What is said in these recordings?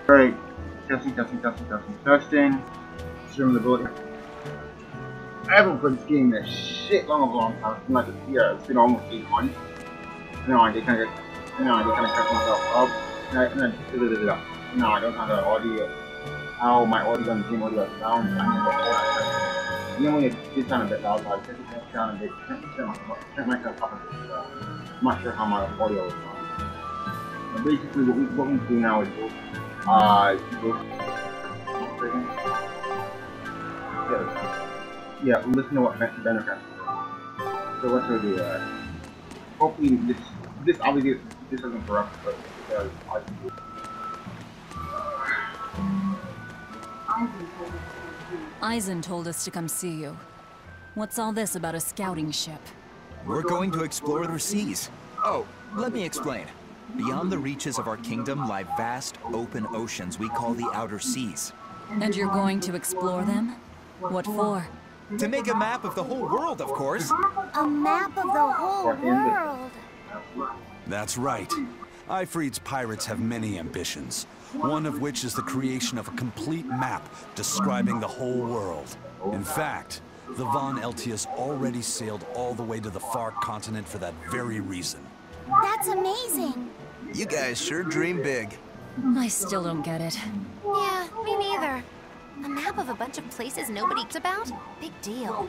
Alright, testing. Stream the bullet. I haven't played this game in a shit long time. It's been like a year. It's been almost 8 months. No, I just kind of cut myself up. No, I don't have the audio. How my audio on the game audio sounds. I mean, only did sound a bit loud, but I just sound a bit. Turn myself up a bit. I'm not sure how my audio is sound. But basically, what we do now is yeah, listen to what Benner has. So what should we do? Hopefully this obviously this isn't corrupt, but because I can do it. Eisen told us to come see you. What's all this about a scouting ship? We're going to explore the seas. Oh, let me explain. Beyond the reaches of our kingdom lie vast, open oceans we call the outer seas. And you're going to explore them? What for? To make a map of the whole world, of course. A map of the whole world. That's right. Ifrit's pirates have many ambitions, one of which is the creation of a complete map describing the whole world. In fact, the Von Eltius already sailed all the way to the far continent for that very reason. That's amazing. You guys sure dream big. I still don't get it. Yeah, me neither. A map of a bunch of places nobody's about? Big deal.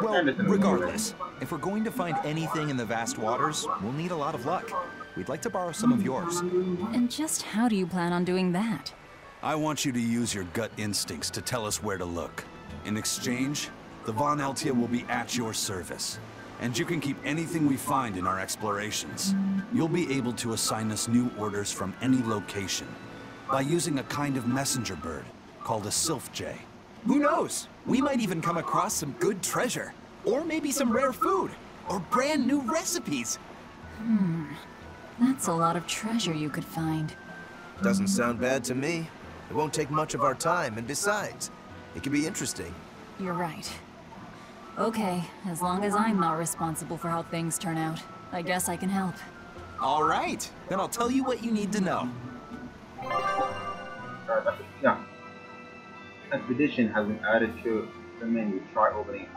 Well, regardless, if we're going to find anything in the vast waters, we'll need a lot of luck. We'd like to borrow some of yours. And just how do you plan on doing that? I want you to use your gut instincts to tell us where to look. In exchange, the Von Eltia will be at your service. And you can keep anything we find in our explorations. You'll be able to assign us new orders from any location by using a kind of messenger bird called a sylph jay. Who knows? We might even come across some good treasure. Or maybe some rare food. Or brand new recipes. That's a lot of treasure you could find. Doesn't sound bad to me. It won't take much of our time, and besides, it could be interesting. You're right. Okay, as long as I'm not responsible for how things turn out, I guess I can help. All right, then I'll tell you what you need to know. Yeah. Expedition has been added to the menu. Try opening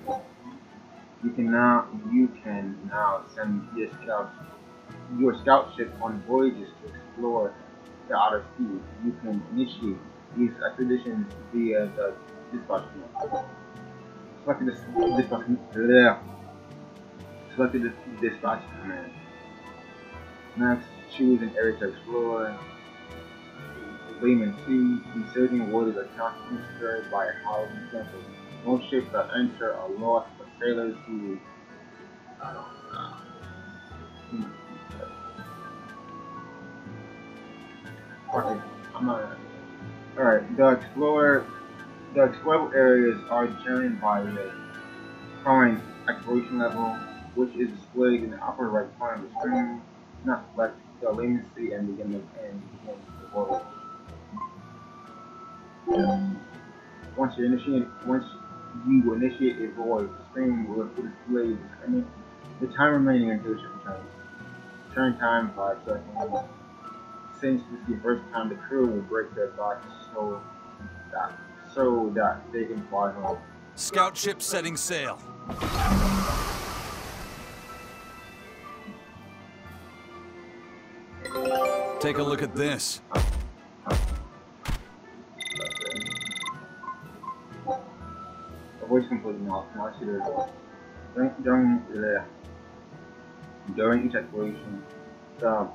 it. You can now send your scout ship on voyages to explore the outer seas. You can initiate these expeditions via the dispatch command. Select the dispatch command. Next, choose an area to explore. Layman 2, inserting waters are constantly stirred by a howling tempest. Most ships that enter are lost, but sailors who okay, I'm not. Alright, the explorable areas are determined by the current exploration level, which is displayed in the upper right corner of the screen. Now select the Layman City and begin the voyage. Once you initiate a voyage, the screen will display the time remaining until the ship returns. Turn time 5 seconds. Since this is the first time, the crew will break their backs so that they can fly home. Scout ship setting sail. Take a look at this. Voice complete now. Now I see there's during each exploration, the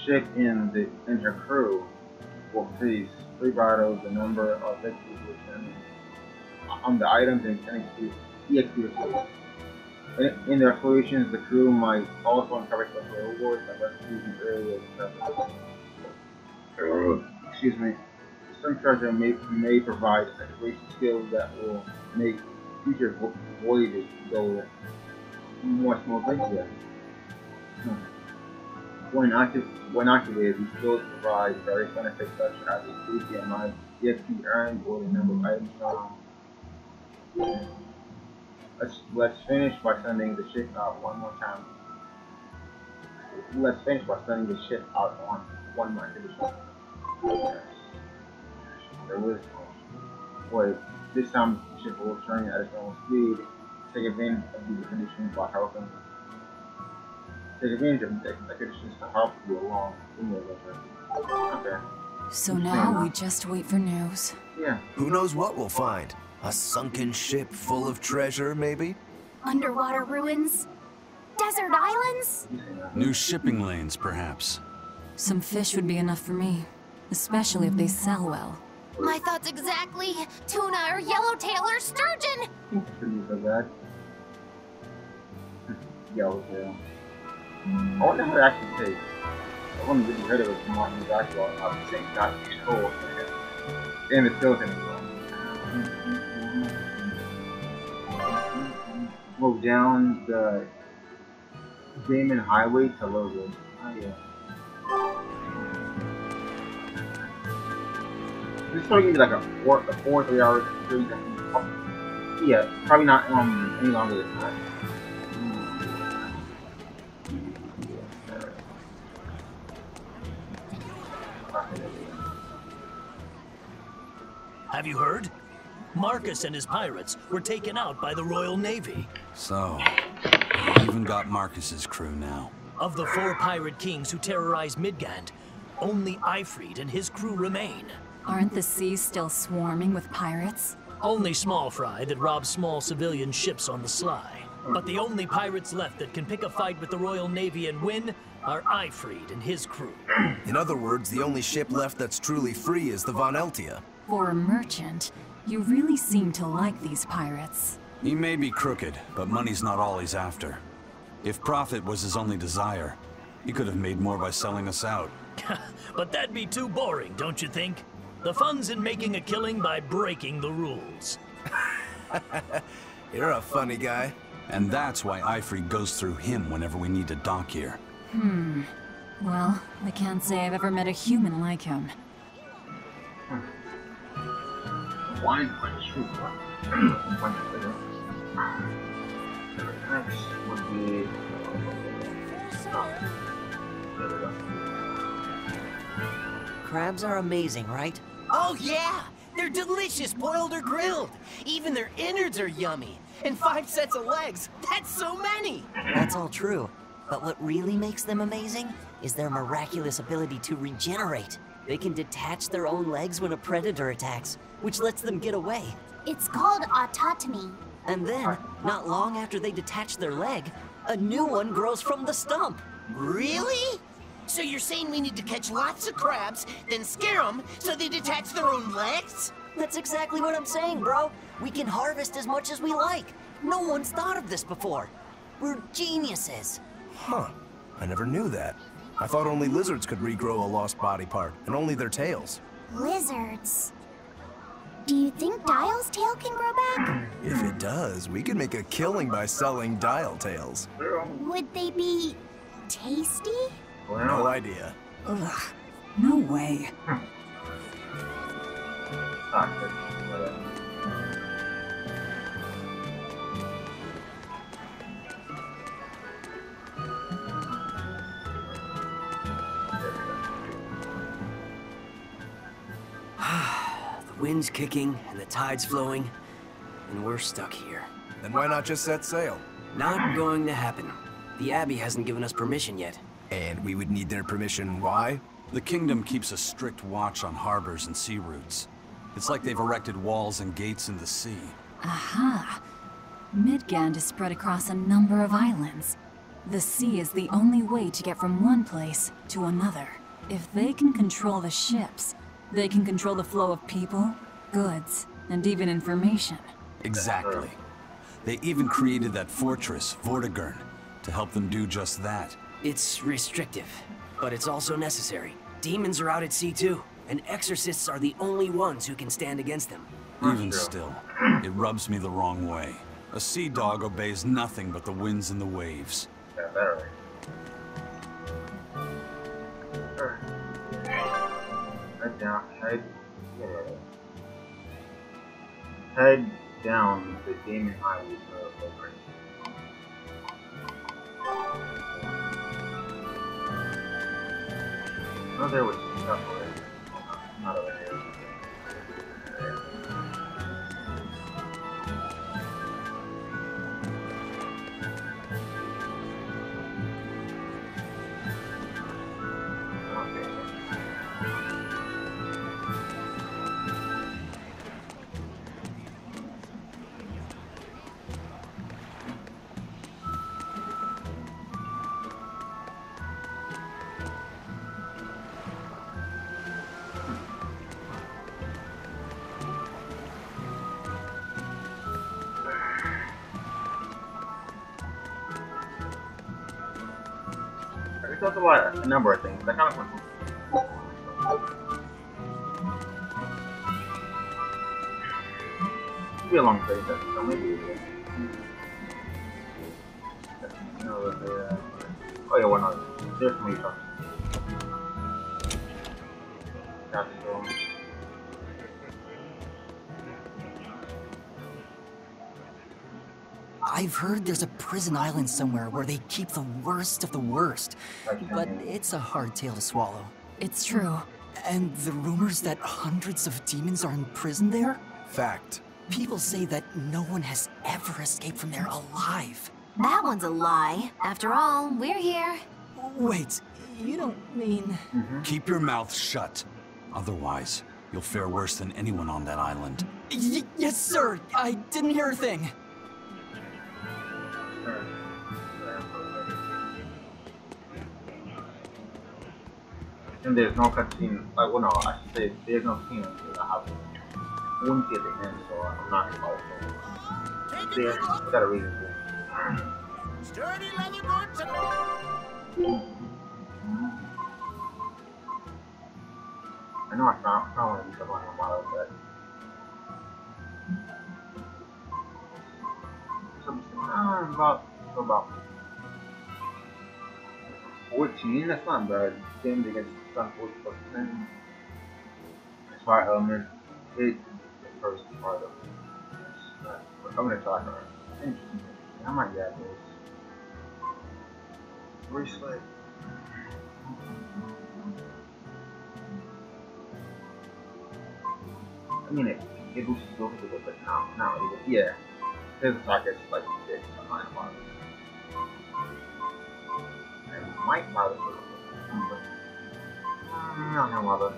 ship and her crew will face 3 battles. The number of victories will determine on the items and EXP resources. In their explorations, the crew might also uncover special rewards like recipes and areas, etc. Excuse me. Some treasure may provide exploration skills that will make future voyages go more smoothly. Yeah. When activated, these skills provide various benefits such as increase the amount of EXP earned or the number of items found. Let's finish by sending the ship out one more time. Let's finish by sending the ship out on one more expedition. There was wait, this time the ship will return at its normal speed. Take advantage of these conditions by helping. Take advantage of the conditions to help you along in your adventure. Okay. So now we just wait for news. Yeah. Who knows what we'll find? A sunken ship full of treasure, maybe? Underwater ruins? Desert islands? New shipping lanes, perhaps. Some fish would be enough for me, especially if they sell well. My thoughts exactly. Tuna or yellowtail or sturgeon. Couldn't use that. Yellowtail. I wonder how it actually tastes. I've only really heard of it from watching the basketball. I'm saying not cool. And it's still in Move down the Damon Highway to Logan. Oh yeah. This is probably gonna be like a 4 3 hour series. Yeah, probably not any longer than that. Have you heard? Marcus and his pirates were taken out by the Royal Navy. So, we even got Marcus's crew now. Of the 4 pirate kings who terrorized Midgand, only Ifrid and his crew remain. Aren't the seas still swarming with pirates? Only small fry that rob small civilian ships on the sly. But the only pirates left that can pick a fight with the Royal Navy and win are Ifrid and his crew. In other words, the only ship left that's truly free is the Von Eltia. For a merchant, you really seem to like these pirates. He may be crooked, but money's not all he's after. If profit was his only desire, he could have made more by selling us out. But that'd be too boring, don't you think? The fun's in making a killing by breaking the rules. You're a funny guy. And that's why Ifrid goes through him whenever we need to dock here. Well, I can't say I've ever met a human like him. Wine shoot. Next would be. There we go. Crabs are amazing, right? Oh yeah! They're delicious, boiled or grilled. Even their innards are yummy. And 5 sets of legs. That's so many! That's all true. But what really makes them amazing is their miraculous ability to regenerate. They can detach their own legs when a predator attacks, which lets them get away. It's called autotomy. And then, not long after they detach their leg, a new one grows from the stump. Really? So you're saying we need to catch lots of crabs, then scare them so they detach their own legs? That's exactly what I'm saying, bro. We can harvest as much as we like. No one's thought of this before. We're geniuses. Huh. I never knew that. I thought only lizards could regrow a lost body part, and only their tails. Lizards. Do you think Dial's tail can grow back? If it does, we could make a killing by selling dial tails. Would they be tasty? No idea. Ugh, no way. The wind's kicking and the tide's flowing, and we're stuck here. Then why not just set sail? Not going to happen. The Abbey hasn't given us permission yet. And we would need their permission, why? The kingdom keeps a strict watch on harbors and sea routes. It's like they've erected walls and gates in the sea. Aha! Midgand is spread across a number of islands. The sea is the only way to get from one place to another. If they can control the ships, they can control the flow of people, goods, and even information. Exactly. They even created that fortress, Vortigern, to help them do just that. It's restrictive, but it's also necessary. Demons are out at sea too, and exorcists are the only ones who can stand against them. Even still, it rubs me the wrong way. A sea dog obeys nothing but the winds and the waves. Yeah, better. Head down, head down the Damon Highway to Logan. Oh, there was stuff already. Not over here. It's also like a number of things. That kind of fun. It'll be a long phase, so maybe. Oh yeah, why not? There's some stuff. That's cool. I've heard there's a prison island somewhere where they keep the worst of the worst, but it's a hard tale to swallow. It's true. And the rumors that hundreds of demons are in prison there? Fact. People say that no one has ever escaped from there alive. That one's a lie. After all, we're here. Wait, you don't mean... Keep your mouth shut. Otherwise, you'll fare worse than anyone on that island. Yes, sir. I didn't hear a thing. And there's no cutscene. Like, well, no, I should say there's no scene until I have one see at the end, so I'm not gonna follow. There, we got a reason to. Sturdy leather boots and... I know I found one of these on a model, but about 14. That's not bad. Game to get done 40%. As far element, it the first part of this. I'm gonna talk about it. Interesting. I might get this bracelet. I mean, it boosts skills a bit, but not really. Yeah, his attack is like 6 on mine about it. I might buy this a little bit, but I don't know about it.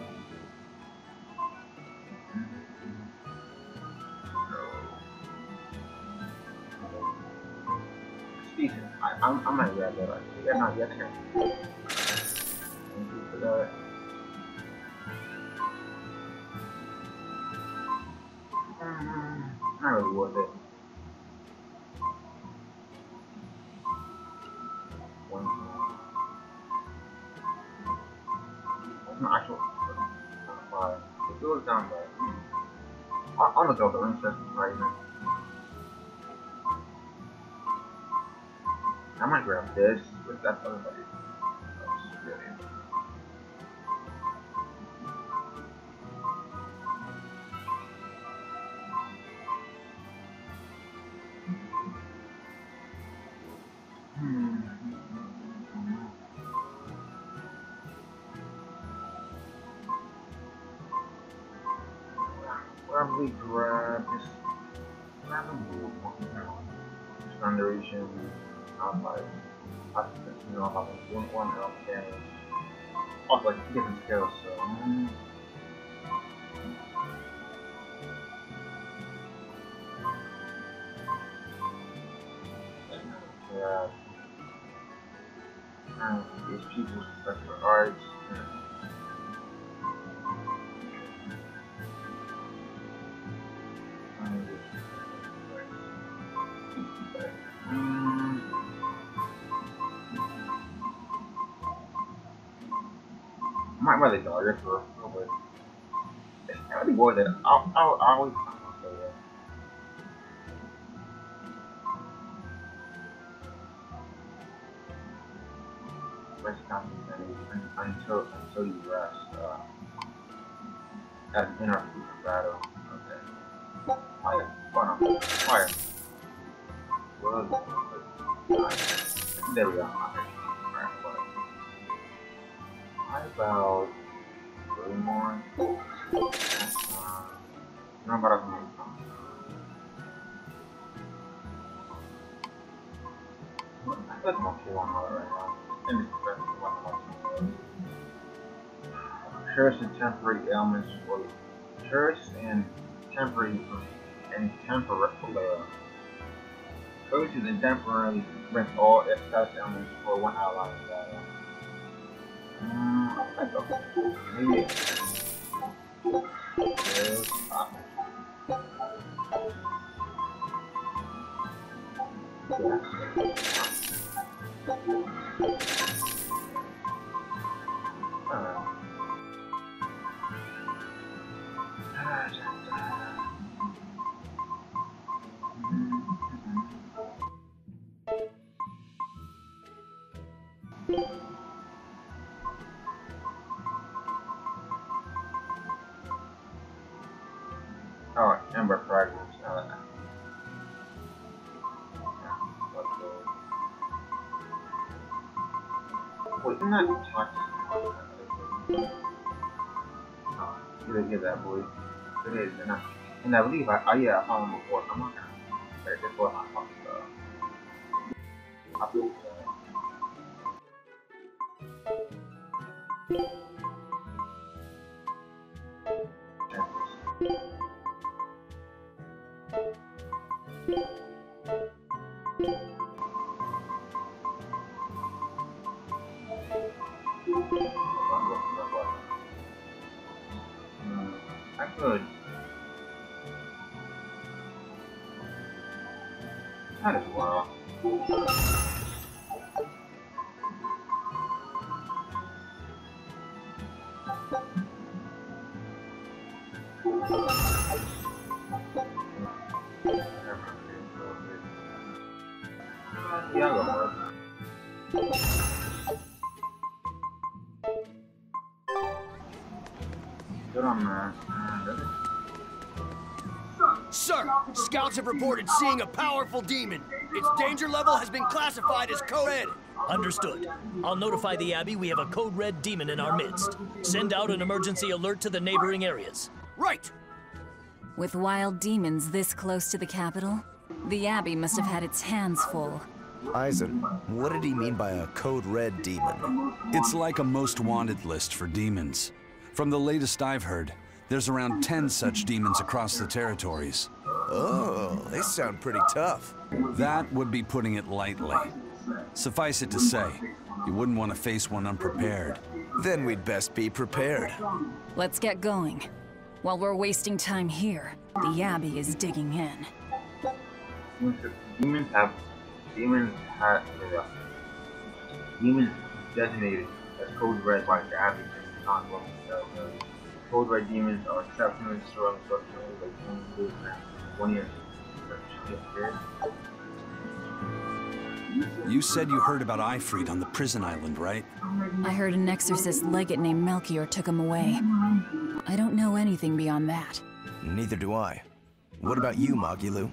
It's decent. I might grab that actually. Yeah, not yet. Thank you for that. Not really worth it. It's not actual. It goes down there. I'm gonna go the ring chest right now. I might grab this, but that's everybody. That's really interesting. Probably grab this random move. Thunderation, outside. I think I'll have one health damage. Also, like different skills, so. Yeah. And these people's special arts. I might rather go here for a little bit. It's really worth it. I'll always say that. Rest until you rest. At an interrupted battle. Okay. Fire. Oh no. Fire. There we go. Okay. Alright, how about more. No, but I can make some. I feel like I'm okay on all right now. And it's curse and temporary ailments for curse and temporary curses and temporarily prevent all such ailments for one ally. That's okay. Maybe. Oh, Ember Fragments. Wait, isn't that toxic? Oh, you didn't get that, boy. It is, and I believe yeah, I found him before. I'm not gonna. This was not talking about. I feel I could. Might as well. Yeah, I'll go for it. Good on that. Sir, scouts have reported seeing a powerful demon. Its danger level has been classified as Code Red. Understood. I'll notify the Abbey we have a Code Red demon in our midst. Send out an emergency alert to the neighboring areas. Right. With wild demons this close to the capital, the Abbey must have had its hands full. Eisen, what did he mean by a Code Red demon? It's like a most wanted list for demons. From the latest I've heard, there's around 10 such demons across the territories. Oh, they sound pretty tough. That would be putting it lightly. Suffice it to say, you wouldn't want to face one unprepared. Then we'd best be prepared. Let's get going. While we're wasting time here, the Abbey is digging in. Demons designated as Code Red by the Abbey not well. Code Red demons are exceptionally strong structurally, like 1 year. You said you heard about Ifrit on the prison island, right? I heard an exorcist legate named Melchior took him away. I don't know anything beyond that. Neither do I. What about you, Magilu?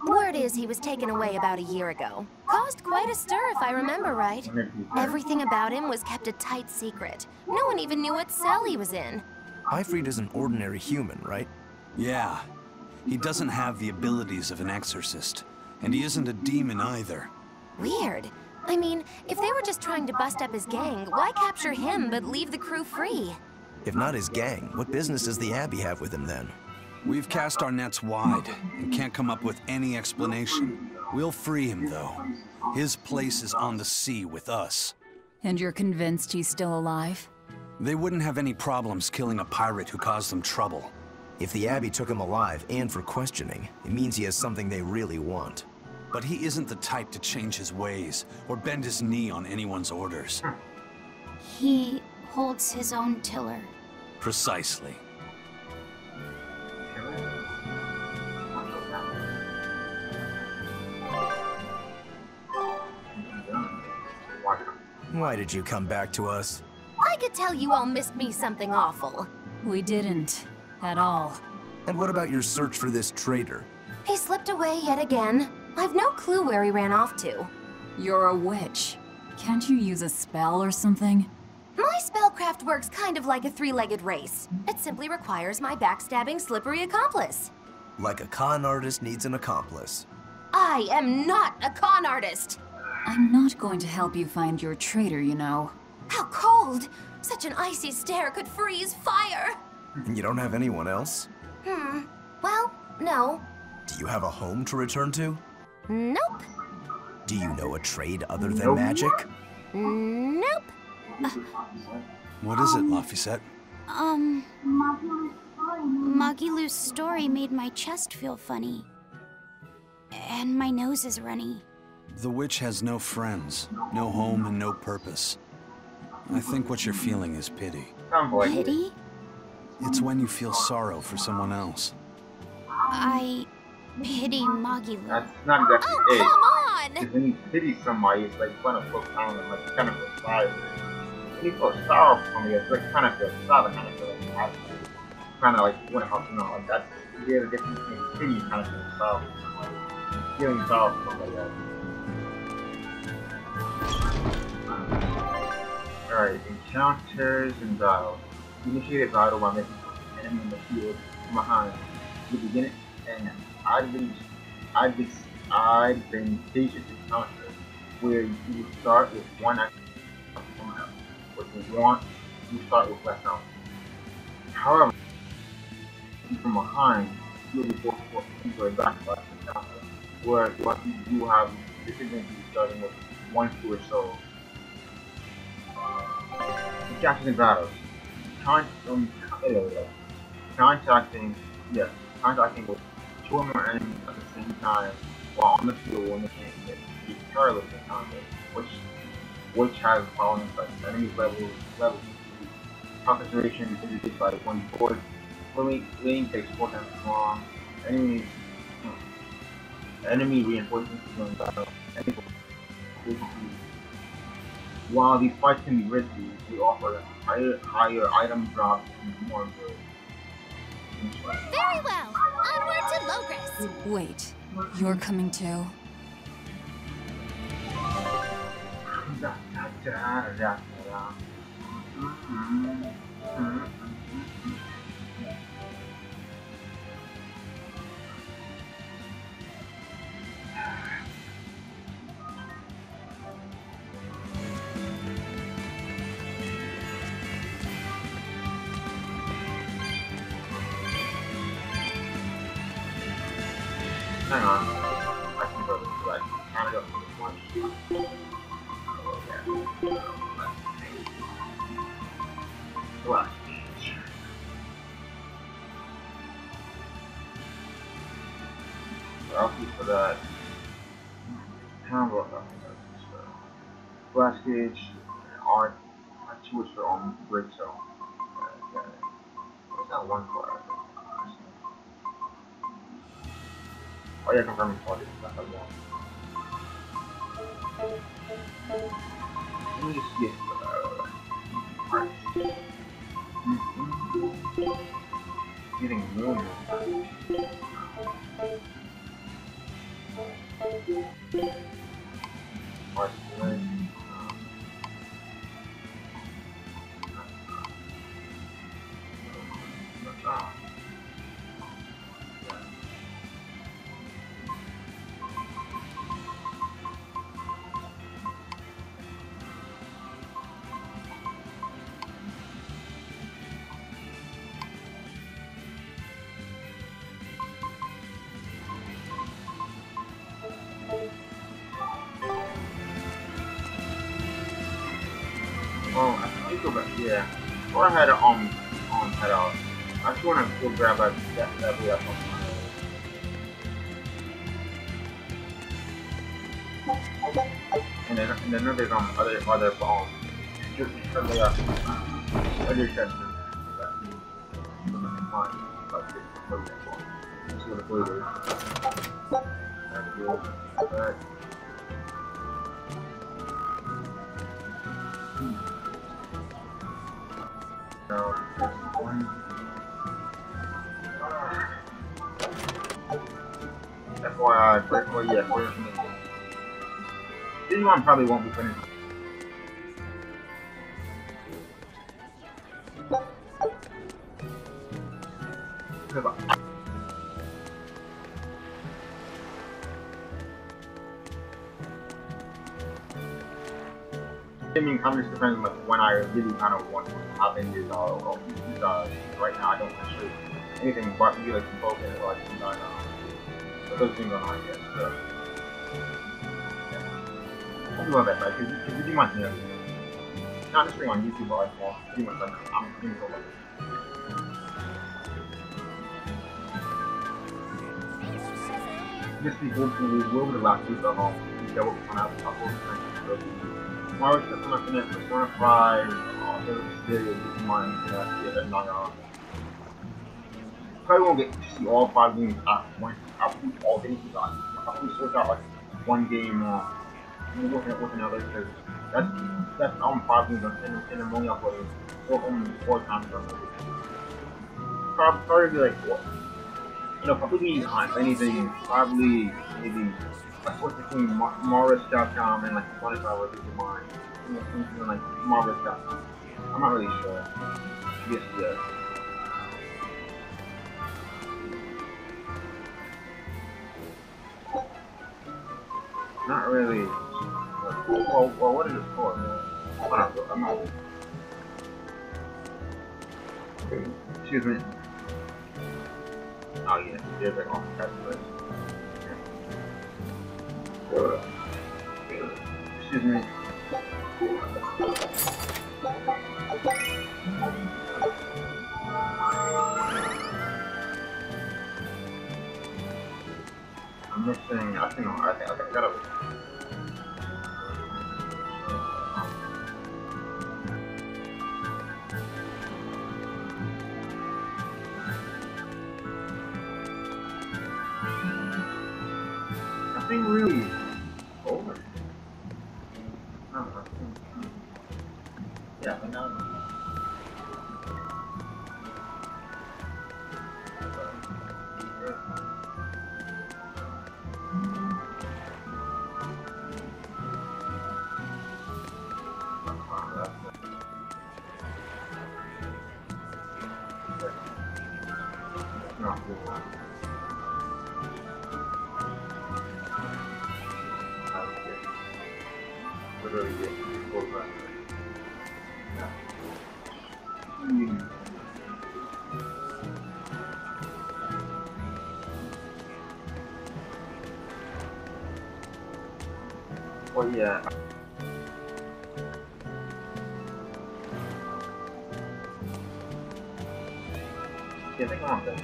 Word is he was taken away about a year ago. Caused quite a stir, if I remember right. Everything about him was kept a tight secret. No one even knew what cell he was in. Ifrit is an ordinary human, right? Yeah. He doesn't have the abilities of an exorcist. And he isn't a demon either. Weird. I mean, if they were just trying to bust up his gang, why capture him but leave the crew free? If not his gang, what business does the Abbey have with him then? We've cast our nets wide and can't come up with any explanation. We'll free him, though. His place is on the sea with us. And you're convinced he's still alive? They wouldn't have any problems killing a pirate who caused them trouble. If the Abbey took him alive and for questioning, it means he has something they really want. But he isn't the type to change his ways or bend his knee on anyone's orders. He holds his own tiller. Precisely. Why did you come back to us? I could tell you all missed me something awful. We didn't. At all. And what about your search for this traitor? He slipped away yet again. I've no clue where he ran off to. You're a witch. Can't you use a spell or something? My spellcraft works kind of like a three-legged race. It simply requires my backstabbing, slippery accomplice. Like a con artist needs an accomplice. I am not a con artist! I'm not going to help you find your traitor, you know. How cold! Such an icy stare could freeze fire! You don't have anyone else? Well, no. Do you have a home to return to? Nope. Do you know a trade other than magic? Nope. What is it, Laphicet? Magilou's story made my chest feel funny. And my nose is runny. The witch has no friends, no home, and no purpose. I think what you're feeling is pity. Pity? It's when you feel sorrow for someone else. I pity Magilou. That's not exactly it. Come on! Because when you pity somebody, it's like kind of feel down and like kind of feel sorry. When you feel sorrow for somebody, it's like kind of feel sad, kind of feel like happy. Kind of like you want to help them out. Like that's the difference between pity and kind of feeling sorrow for somebody. Feeling sorrow for somebody else. Alright, encounters and battles. Initiate a battle by making an enemy in the field from behind. You begin it, and I've been patient encounters where you start with one action, what you want, you start with less out. However, from behind, you'll be forced to into a backslash encounter, where what you do have disadvantage starting with one fewer soul. Encounters and battles. Contacting with two or more enemies at the same time while on the field when they can't get a perilous encounter, which has the following effects. Enemies level concentration is reduced by 1/4. Waiting takes 4 times as long. Enemy reinforcements during battle. While these fights can be risky, they offer higher item drops and more good. Very well! Onward to Logris! Wait, you're coming too? Hang on. I can go this way. I'm gonna go for this one. Left. So I'll keep for that. Combo. Glass gauge. Art. I choose for on brick so. What's that one for? Oh yeah, confirming quality stuff as well. Let me just get parts. Getting moon. Parts. Oh, I think go back, yeah. Or I had it on head out. I just want to go grab that way up on and then there's other bombs. Just because they are other chests. Let's go to blue. Alright. FYI, for information. This one probably won't be finished. I mean, kind of just depends on like when I really kind of want to hop in these right now I don't actually anything but be like focus or like some kind of but those things are not yet. So yeah. I love that, right? Because you do my thing everything. Not just being on YouTube or like more pretty much like I'm doing so much. Just people who will be the last week at home. That will come out a couple of times. Tomorrow is just not finished. Persona 5, also Berseria, this month, yeah, not gonna. Probably won't get to see all 5 games at once. I'll put all games on. I'll probably switch out like one game with another because that's 5 games and I'm only uploading only 4 times on the week. Probably be like 4. You know, probably on anything, probably maybe a switch between Morris.com and like 25 or 50 mine. You know, something like Morris.com. I'm not really sure. Yes, yes. Not really. Well, what is it for, man? I'm not. Excuse me. Oh yeah, there's like all the excuse me. I'm missing. I think I got it. Nothing really over. I don't know. Yeah, but now. Not good. Literally get full run. Yeah. Well, yeah. Yeah, I think I'm on that.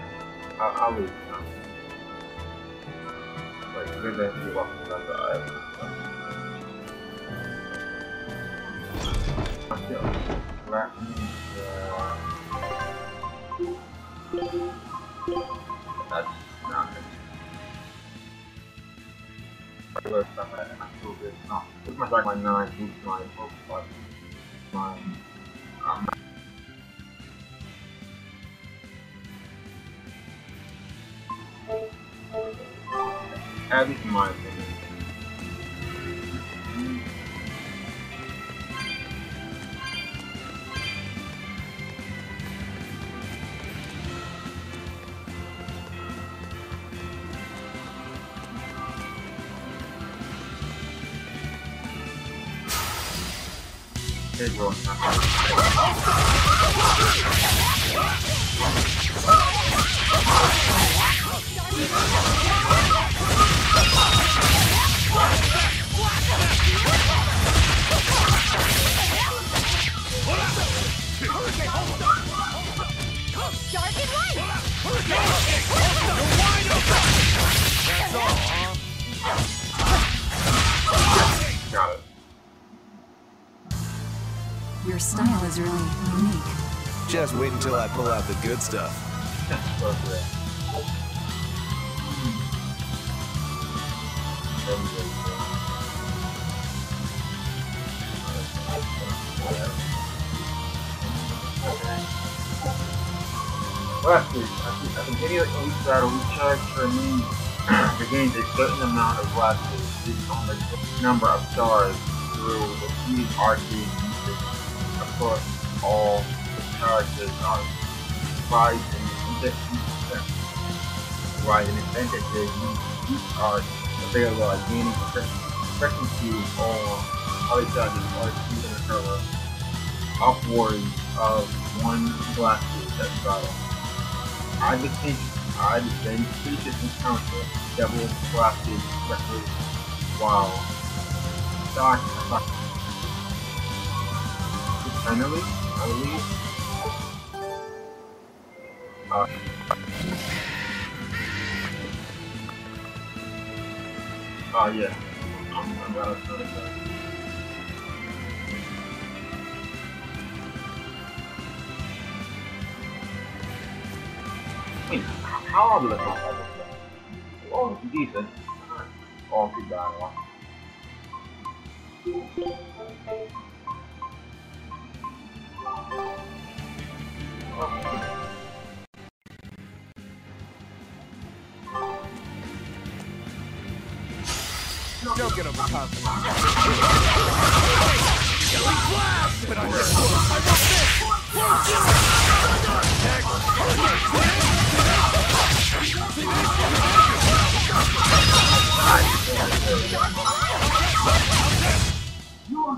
I'll lose now. Like, we're going to be walking down the aisle. That means that's not it. Regular stuff and I'm still good. No, this is like my 9, boost 9, focus 9. At least in my opinion. Bro. Got it. Your style is really unique. Just wait until I pull out the good stuff. Lastly, I continue each battle recharge for me regains a certain amount of blasters based on the number of stars through the speed arcade usage across all characters are rise in advantages each are available at gaining proficiency or other charges or using a server upwards of 1 class at battle. Advantageous encounter double classes directly while finally, I believe. Yeah. I'm gonna try to go. Wait, how are the looking? Oh, decent. Oh, too bad. Don't get overconfident. But I just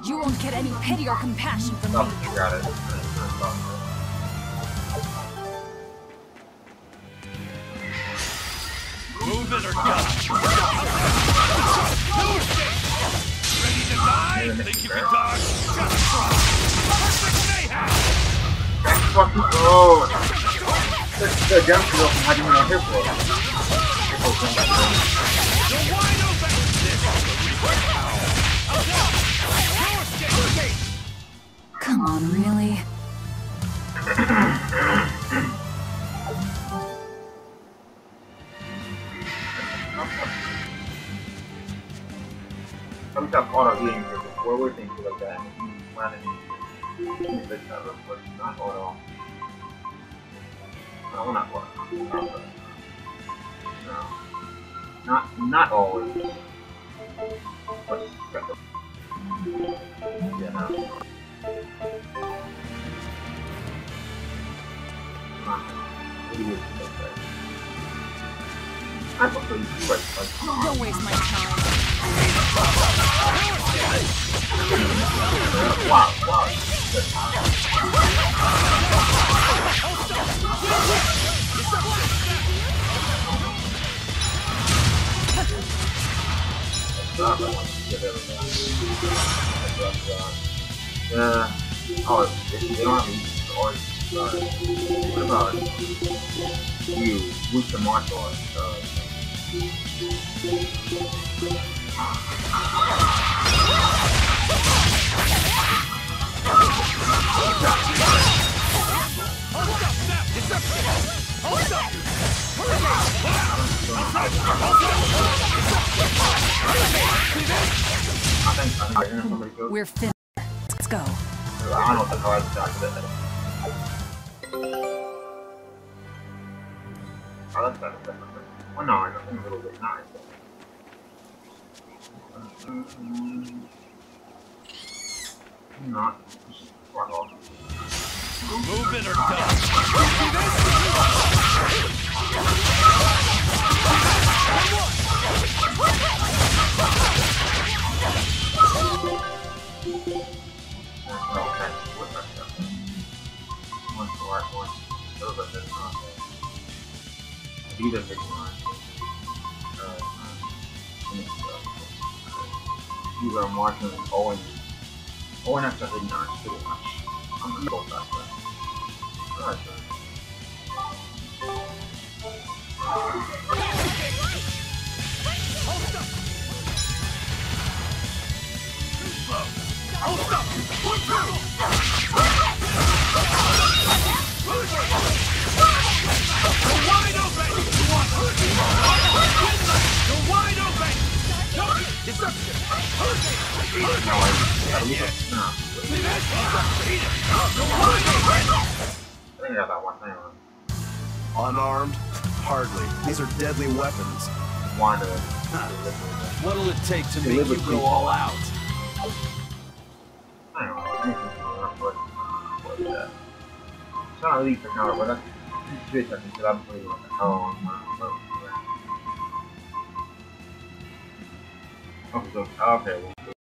You won't get any pity or compassion from me. You got it. move it or die. Ready to die? Think you can dodge? Just try. Perfect mayhem! That's fucking oh! The jump is off hiding in our hip roll. You're wide open! This is the reaper power. Come on, really? Some stuff auto games before we're thinking like that. But not auto. No, not auto. No. Not always. But yeah, no. I prefer you to like. Don't waste my time. Wow. Oh, if they don't have any orange, what about you with the martial arts? We're finished. Let's go. I don't know what the hell I was talking about. Oh, that's better. Oh no, I'm a little bit nice. Not. Fuck off. Move it or die. These are big ones. These are Martin and Owen. Owen has something nice pretty much. I'm gonna go back there. Alright, sir. Hold up! You're wide open! You're wide open! Deception! Unarmed? Hardly. These are deadly weapons. What'll it take to make you go all out? I don't know. not really for now, but that's Switch, I think, so I'm playing like a hell on okay, well.